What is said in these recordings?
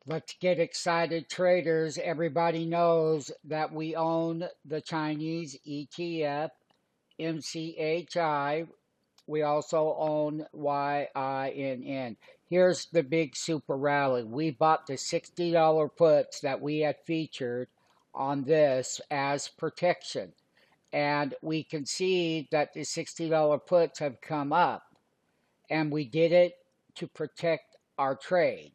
Let's get excited, traders. Everybody knows that we own the Chinese ETF, MCHI. We also own YINN. Here's the big super rally. We bought the $60 puts that we had featured on this as protection. And we can see that the $60 puts have come up. And we did it to protect our trade.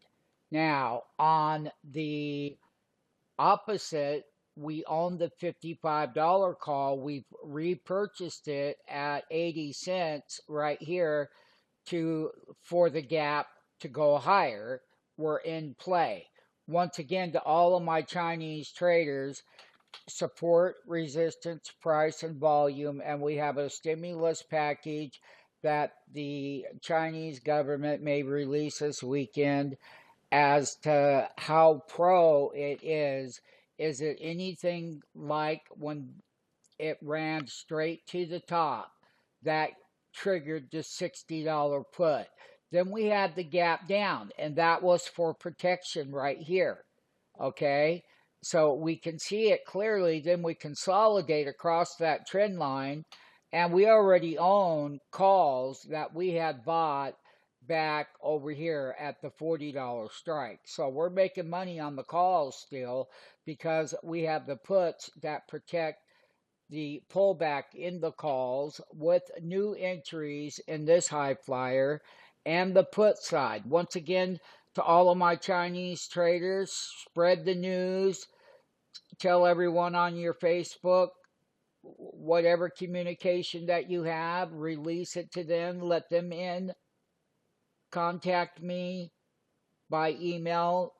Now, on the opposite, we own the $55 call. We've repurchased it at 80 cents right here for the gap to go higher. We're in play. Once again, to all of my Chinese traders, support, resistance, price, and volume, and we have a stimulus package that the Chinese government may release this weekend. As to how pro it is it anything like when it ran straight to the top that triggered the $60 put? Then we had the gap down, and that was for protection right here. Okay, so we can see it clearly. Then we consolidate across that trend line, and we already own calls that we had bought back over here at the $40 strike. So we're making money on the calls still because we have the puts that protect the pullback in the calls with new entries in this high flyer and the put side. Once again, to all of my Chinese traders, spread the news, tell everyone on your Facebook, whatever communication that you have, release it to them, let them in. Contact me by email